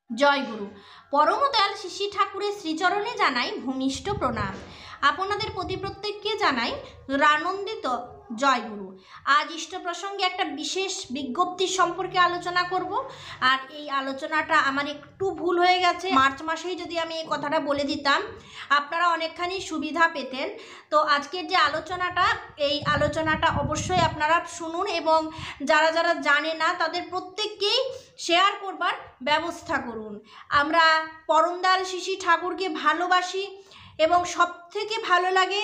জয়গুরু। পরম দয়াল শিশি ঠাকুরের শ্রীচরণে জানাই ভূমিষ্ঠ প্রণাম। আপনাদের প্রতি প্রত্যেককে জানাই রানন্দিত জয়গুরু। আজ ইষ্ট প্রসঙ্গে একটা বিশেষ বিজ্ঞপ্তি সম্পর্কে আলোচনা করব। আর এই আলোচনাটা আমার একটু ভুল হয়ে গেছে। মার্চ মাসেই যদি আমি এই কথাটা বলে দিতাম আপনারা অনেকখানি সুবিধা পেতেন। তো আজকের যে আলোচনাটা, এই আলোচনাটা অবশ্যই আপনারা শুনুন এবং যারা যারা জানে না তাদের প্রত্যেককেই শেয়ার করবার ব্যবস্থা করুন। আমরা পরম দয়াল শিশি ঠাকুরকে ভালোবাসি এবং সব থেকে ভালো লাগে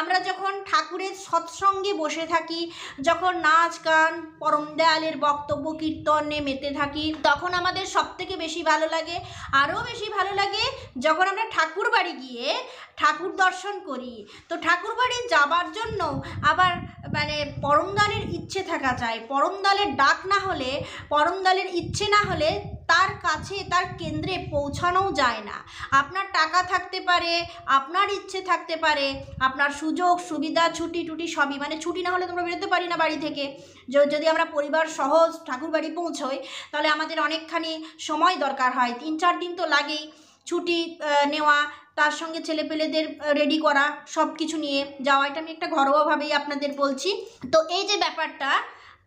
আমরা যখন ঠাকুরের সৎসঙ্গে বসে থাকি, যখন নাচ গান পরম দয়ালের বক্তব্য কীর্তনে মেতে থাকি, তখন আমাদের সব থেকে বেশি ভালো লাগে। আরও বেশি ভালো লাগে যখন আমরা ঠাকুর বাড়ি গিয়ে ঠাকুর দর্শন করি। তো ঠাকুর বাড়ি যাবার জন্য আবার পরম দয়ালের ইচ্ছে থাকা চাই। পরম দয়ালের ডাক না হলে, পরম দয়ালের ইচ্ছে না হলে তার কাছে, তার কেন্দ্রে পৌঁছানোও যায় না। আপনার টাকা থাকতে পারে, আপনার ইচ্ছে থাকতে পারে, আপনার সুযোগ সুবিধা, ছুটি টুটি সবই, ছুটি না হলে তোমরা বেরোতে পারি না বাড়ি থেকে। যদি আমরা পরিবার সহ ঠাকুর বাড়ি পৌঁছোই তাহলে আমাদের অনেকখানি সময় দরকার হয়, 3-4 দিন তো লাগেই ছুটি নেওয়া, তার সঙ্গে ছেলেপেলেদের রেডি করা, সব কিছু নিয়ে যাওয়া। এটা আমি একটা ঘরোয়াভাবেই আপনাদের বলছি। তো এই যে ব্যাপারটা,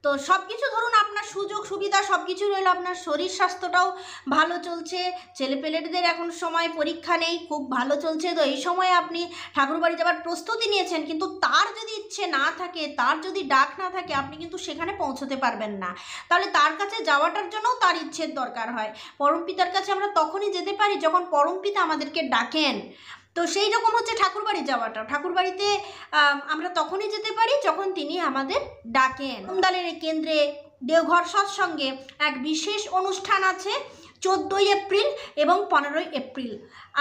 তো সব কিছু ধরুন আপনার সুযোগ সুবিধা সব কিছু রইল, আপনার শরীর স্বাস্থ্যটাও ভালো চলছে, ছেলেপেলেদের এখন সময় পরীক্ষা নেই, খুব ভালো চলছে। তো এই সময়ে আপনি ঠাকুরবাড়ি যাবার প্রস্তুতি নিয়েছেন, কিন্তু তার যদি ইচ্ছে না থাকে, তার যদি ডাক না থাকে, আপনি কিন্তু সেখানে পৌঁছতে পারবেন না। তাহলে তার কাছে যাওয়াটার জন্যও তার ইচ্ছের দরকার হয়। পরমপিতার কাছে আমরা তখনই যেতে পারি যখন পরমপিতা আমাদেরকে ডাকেন। তো সেই রকম হচ্ছে ঠাকুরবাড়ি যাওয়াটা। ঠাকুরবাড়িতে আমরা তখনই যেতে পারি যখন তিনি আমাদের ডাকেন। দয়ালের কেন্দ্রে দেওঘর সৎসঙ্গে এক বিশেষ অনুষ্ঠান আছে 14ই এপ্রিল এবং 15ই এপ্রিল।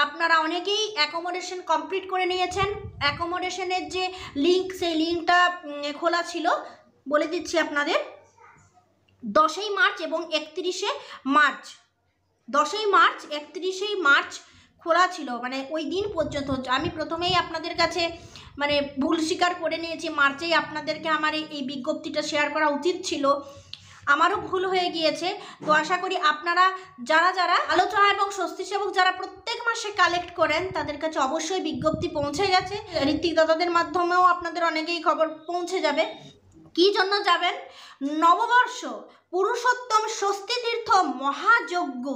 আপনারা অনেকেই অ্যাকোমোডেশন কমপ্লিট করে নিয়েছেন। অ্যাকোমোডেশনের যে লিঙ্ক, সেই লিঙ্কটা খোলা ছিল, বলে দিচ্ছি আপনাদের। 10ই মার্চ এবং 31শে মার্চ, 10ই মার্চ 31শে মার্চ খোলা ছিল, ওই দিন পর্যন্ত। আমি প্রথমেই আপনাদের কাছে ভুল স্বীকার করে নিয়েছি, মার্চেই আপনাদেরকে আমার এই বিজ্ঞপ্তিটা শেয়ার করা উচিত ছিল, আমারও ভুল হয়ে গিয়েছে। তো আশা করি আপনারা যারা যারা আলোচনা এবং স্বস্তি সেবক যারা প্রত্যেক মাসে কালেক্ট করেন তাদের কাছে অবশ্যই বিজ্ঞপ্তি পৌঁছে গেছে। ঋত্বিক দাদাদের মাধ্যমেও আপনাদের অনেকেই খবর পৌঁছে যাবে। কী জন্য যাবেন? নববর্ষ পুরুষোত্তম ষষ্ঠীতীর্থ মহাযজ্ঞ,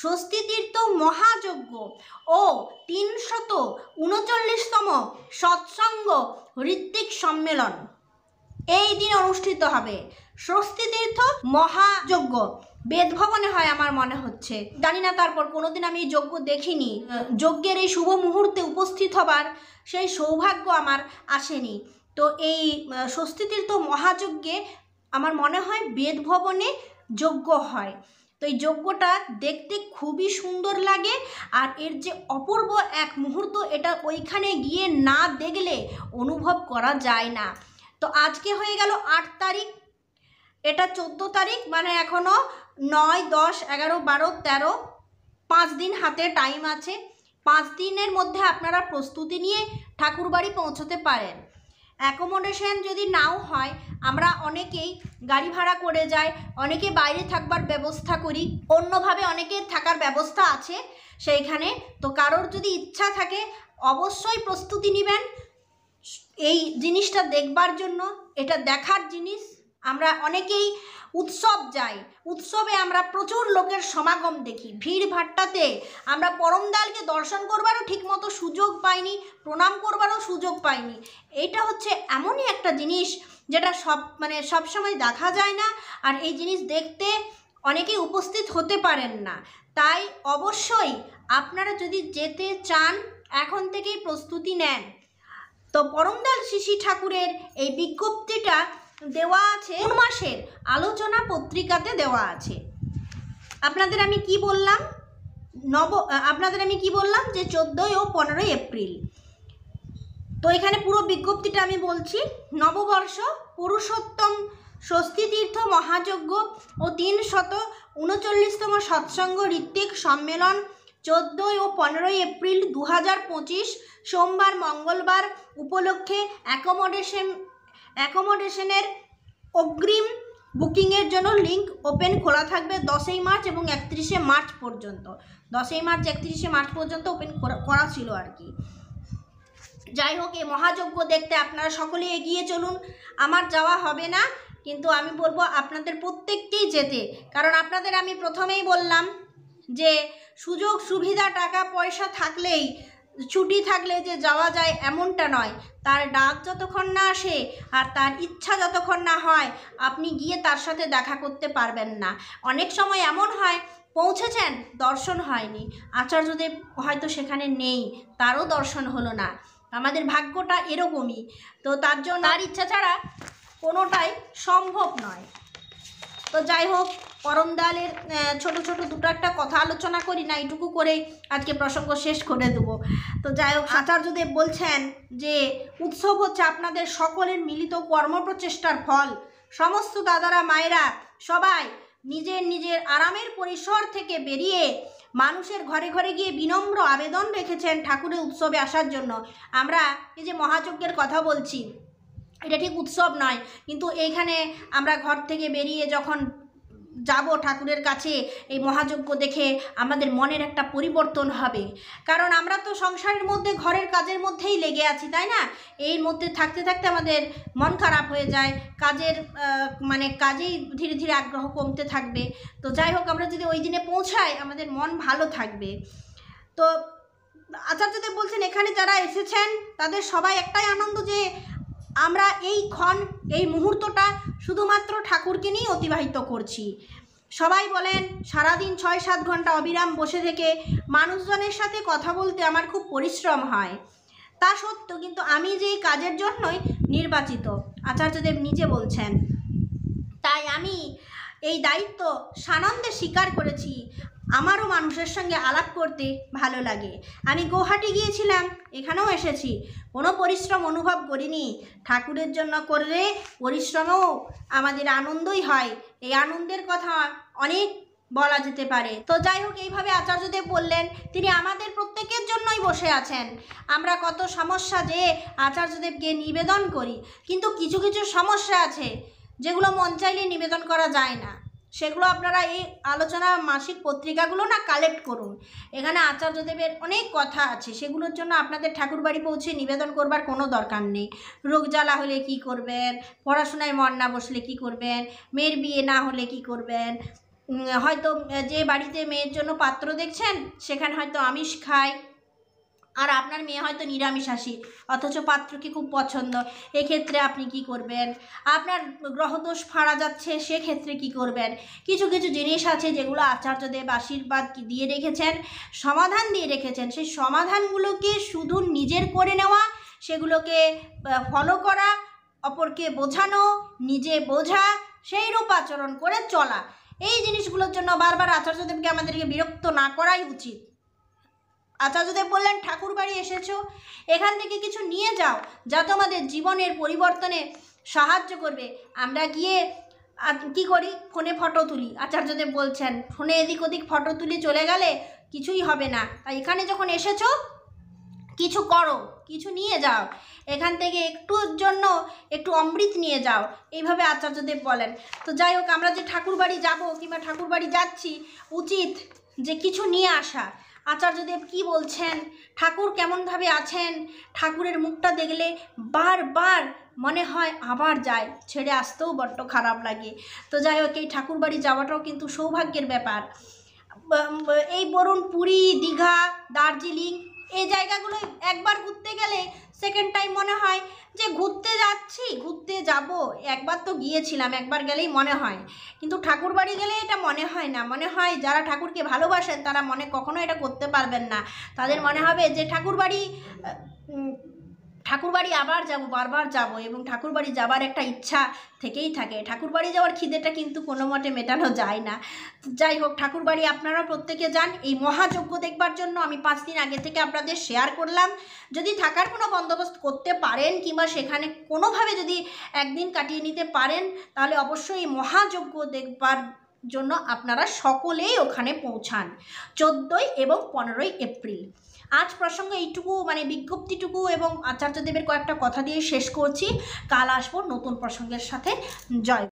ষষ্ঠীতীর্থ মহাযজ্ঞ ও 339তম সৎসঙ্গ ঋত্বিক সম্মেলন এই দিন অনুষ্ঠিত হবে। ষষ্ঠীতীর্থ মহাযজ্ঞ বেদভবনে হয় আমার মনে হচ্ছে, জানি না, তারপর কোনোদিন আমি এই যজ্ঞ দেখিনি। যজ্ঞের এই শুভ মুহূর্তে উপস্থিত হবার সেই সৌভাগ্য আমার আসেনি। তো এই ষষ্ঠীতীর্থ মহাযজ্ঞে আমার মনে হয় বেদভবনে যজ্ঞ হয়। তো এই যজ্ঞটা দেখতে খুবই সুন্দর লাগে, আর এর যে অপূর্ব এক মুহূর্ত, এটা ওইখানে গিয়ে না দেখলে অনুভব করা যায় না। তো আজকে হয়ে গেল 8 তারিখ, এটা 14 তারিখ, এখনও 9, 10, 11, 12, 13, 5 দিন হাতে টাইম আছে। 5 দিনের মধ্যে আপনারা প্রস্তুতি নিয়ে ঠাকুরবাড়ি পৌঁছতে পারেন। অ্যাকোমোডেশন যদি নাও হয়, আমরা অনেকেই গাড়ি ভাড়া করে যাই, অনেকে বাইরে থাকবার ব্যবস্থা করি, অন্যভাবে অনেকের থাকার ব্যবস্থা আছে সেইখানে। তো কারোর যদি ইচ্ছা থাকে অবশ্যই প্রস্তুতি নেবেন এই জিনিসটা দেখবার জন্য। এটা দেখার জিনিস। আমরা অনেকেই উৎসব যাই, উৎসবে আমরা প্রচুর লোকের সমাগম দেখি, ভিড় ভাট্টাতে আমরা পরম দয়ালকে দর্শন করবারও ঠিকমতো সুযোগ পাইনি, প্রণাম করবারও সুযোগ পাইনি। এটা হচ্ছে এমনই একটা জিনিস যেটা সবসময় দেখা যায় না, আর এই জিনিস দেখতে অনেকেই উপস্থিত হতে পারেন না। তাই অবশ্যই আপনারা যদি যেতে চান এখন থেকেই প্রস্তুতি নেন। তো পরম দয়াল শিশি ঠাকুরের এই বিজ্ঞপ্তিটা দেওয়া আছে, কোন মাসের আলোচনা পত্রিকাতে দেওয়া আছে। আপনাদের আমি কি বললাম যে 14 ও 15 এপ্রিল। তো এখানে পুরো বিজ্ঞপ্তিটা আমি বলছি। নববর্ষ পুরুষোত্তম ষষ্ঠীতীর্থ মহাযজ্ঞ ও 339তম সৎসঙ্গ ঋত্বিক সম্মেলন 14 ও 15 এপ্রিল 2025 সোমবার মঙ্গলবার উপলক্ষে অ্যাকোমোডেশনের অগ্রিম বুকিংয়ের জন্য লিঙ্ক ওপেন খোলা থাকবে 10ই মার্চ এবং 31শে মার্চ পর্যন্ত। 10ই মার্চ 31শে মার্চ পর্যন্ত ওপেন করা ছিল আর কি। যাই হোক, এই মহাযজ্ঞ দেখতে আপনারা সকলে এগিয়ে চলুন। আমার যাওয়া হবে না, কিন্তু আমি বলবো আপনাদের প্রত্যেককেই যেতে। কারণ আপনাদের আমি প্রথমেই বললাম যে সুযোগ সুবিধা টাকা পয়সা থাকলেই, ছুটি থাকলে যে যাওয়া যায় এমনটা নয়। তার ডাক যতক্ষণ না আসে আর তার ইচ্ছা যতক্ষণ না হয়, আপনি গিয়ে তার সাথে দেখা করতে পারবেন না। অনেক সময় এমন হয় পৌঁছেছেন, দর্শন হয়নি, আচার্যদেব হয়তো সেখানে নেই, তারও দর্শন হলো না। আমাদের ভাগ্যটা এরকমই। তো তার জন্য তার ইচ্ছা ছাড়া কোনোটাই সম্ভব নয়। তো যাই হোক, পরম দয়ালের ছোট ছোট দুটো একটা কথা আলোচনা করি না, এইটুকু করেই আজকে প্রসঙ্গ শেষ করে দেবো। তো যাই হোক, আচার্যদেব বলছেন যে উৎসব হচ্ছে আপনাদের সকলের মিলিত কর্মপ্রচেষ্টার ফল। সমস্ত দাদারা মায়েরা সবাই নিজের নিজের আরামের পরিসর থেকে বেরিয়ে মানুষের ঘরে ঘরে গিয়ে বিনম্র আবেদন রেখেছেন ঠাকুরের উৎসবে আসার জন্য। আমরা এই যে মহাযজ্ঞের কথা বলছি, এটা ঠিক উৎসব নয়, কিন্তু এইখানে আমরা ঘর থেকে বেরিয়ে যখন যাব ঠাকুরের কাছে, এই মহাযজ্ঞ দেখে আমাদের মনের একটা পরিবর্তন হবে। কারণ আমরা তো সংসারের মধ্যে ঘরের কাজের মধ্যেই লেগে আছি, তাই না? এর মধ্যে থাকতে থাকতে আমাদের মন খারাপ হয়ে যায়, কাজের কাজেই ধীরে ধীরে আগ্রহ কমতে থাকবে। তো যাই হোক, আমরা যদি ওই দিনে পৌঁছাই আমাদের মন ভালো থাকবে। তো আচার্যদেব বলছেন এখানে যারা এসেছেন তাদের সবাই একটাই আনন্দ যে আমরা এই মুহূর্তটা শুধুমাত্র ঠাকুরকে নিয়েই অতিবাহিত করছি। সবাই বলেন সারাদিন 6-7 ঘন্টা অবিরাম বসে থেকে মানুষজনের সাথে কথা বলতে আমার খুব পরিশ্রম হয়। তা সত্ত্বেও কিন্তু আমি যে এই কাজের জন্যই নির্বাচিত, আচার্যদেব নিজে বলছেন। তাই আমি এই দায়িত্ব সানন্দে স্বীকার করেছি। আমারও মানুষের সঙ্গে আলাপ করতে ভালো লাগে। আমি গুয়াহাটি গিয়েছিলাম, এখানেও এসেছি, কোনো পরিশ্রম অনুভব করিনি। ঠাকুরের জন্য করলে পরিশ্রমও আমাদের আনন্দই হয়। এই আনন্দের কথা অনেক বলা যেতে পারে। তো যাই হোক, এইভাবে আচার্যদেব বললেন, তিনি আমাদের প্রত্যেকের জন্যই বসে আছেন। আমরা কত সমস্যা যে আচার্যদেবকে নিবেদন করি, কিন্তু কিছু কিছু সমস্যা আছে যেগুলো মন চাইলে নিবেদন করা যায় না। সেগুলো আপনারা এই আলোচনা মাসিক পত্রিকাগুলো না কালেক্ট করুন। এখানে আচার্যদেবের অনেক কথা আছে, সেগুলোর জন্য আপনাদের ঠাকুরবাড়ি পৌঁছে নিবেদন করবার কোনো দরকার নেই। রোগ জ্বালা হলে কি করবেন, পড়াশোনায় মন না বসলে কি করবেন, মেয়ের বিয়ে না হলে কি করবেন, হয়তো যে বাড়িতে মেয়ের জন্য পাত্র দেখছেন সেখানে হয়তো আমিষ খায় আর আপনার মেয়ে হয়তো নিরামিষাশী, অথচ পাত্রকে খুব পছন্দ, এক্ষেত্রে আপনি কি করবেন? আপনার গ্রহদোষ ফাড়া যাচ্ছে, সেক্ষেত্রে কি করবেন? কিছু কিছু জিনিস আছে যেগুলো আচার্যদেব আশীর্বাদ দিয়ে রেখেছেন, সমাধান দিয়ে রেখেছেন। সেই সমাধানগুলোকে শুধু নিজের করে নেওয়া, সেগুলোকে ফলো করা, অপরকে বোঝানো, নিজে বোঝা, সেই রূপ আচরণ করে চলা, এই জিনিসগুলোর জন্য বারবার আচার্যদেবকে আমাদেরকে বিরক্ত না করাই উচিত। আচার্যদেব বললেন ঠাকুর বাড়ি এসেছো, এখান থেকে কিছু নিয়ে যাও যা তোমাদের জীবনের পরিবর্তনে সাহায্য করবে। আমরা গিয়ে কি করি, ফোনে ফটো তুলি। আচার্যদেব বলছেন ফোনে এদিক ওদিক ফটো তুলে চলে গেলে কিছুই হবে না। তাই এখানে যখন এসেছো কিছু করো, কিছু নিয়ে যাও, এখান থেকে একটুর জন্য একটু অমৃত নিয়ে যাও, এইভাবে আচার্যদেব বলেন। তো যাই হোক, আমরা যে ঠাকুর বাড়ি যাবো কিংবা ঠাকুর বাড়ি যাচ্ছি, উচিত যে কিছু নিয়ে আসা। আচার্যদেব কি বলছেন, ঠাকুর কেমনভাবে আছেন, ঠাকুরের মুখটা দেখলে বারবার মনে হয় আবার যায়, ছেড়ে আসতেও বড্ড খারাপ লাগে। তো যাই হোক, এই ঠাকুর বাড়ি যাওয়াটাও কিন্তু সৌভাগ্যের ব্যাপার। এই বরুণ পুরী, দীঘা, দার্জিলিং, এই জায়গাগুলো একবার ঘুরতে গেলে সেকেন্ড টাইম মনে হয় যে ঘুরতে যাচ্ছি, ঘুরতে যাব, একবার তো গিয়েছিলাম, একবার গেলেই মনে হয়। কিন্তু ঠাকুর বাড়ি গেলে এটা মনে হয় না। মনে হয় যারা ঠাকুরকে ভালোবাসেন তারা মনে কখনো এটা করতে পারবেন না। তাদের মনে হবে যে ঠাকুর বাড়ি আবার যাব, বারবার যাব, এবং ঠাকুর বাড়ি যাবার একটা ইচ্ছা থেকেই থাকে। ঠাকুর বাড়ি যাওয়ার খিদেটা কিন্তু কোনো মতে মেটানো যায় না। যাই হোক, ঠাকুর বাড়ি আপনারা প্রত্যেকে যান। এই মহাযজ্ঞ দেখবার জন্য আমি 5 দিন আগে থেকে আপনাদের শেয়ার করলাম। যদি থাকার কোনো বন্দোবস্ত করতে পারেন কিংবা সেখানে কোনোভাবে যদি একদিন কাটিয়ে নিতে পারেন, তাহলে অবশ্যই এই মহাযজ্ঞ দেখবার জন্য আপনারা সকলেই ওখানে পৌঁছান 14 এবং 15 এপ্রিল। আজ প্রসঙ্গে এইটুকু বিজ্ঞপ্তিটুকু এবং আচার্যদেবের কয়েকটা কথা দিয়ে শেষ করছি। কাল আসবো নতুন প্রসঙ্গের সাথে। জয়।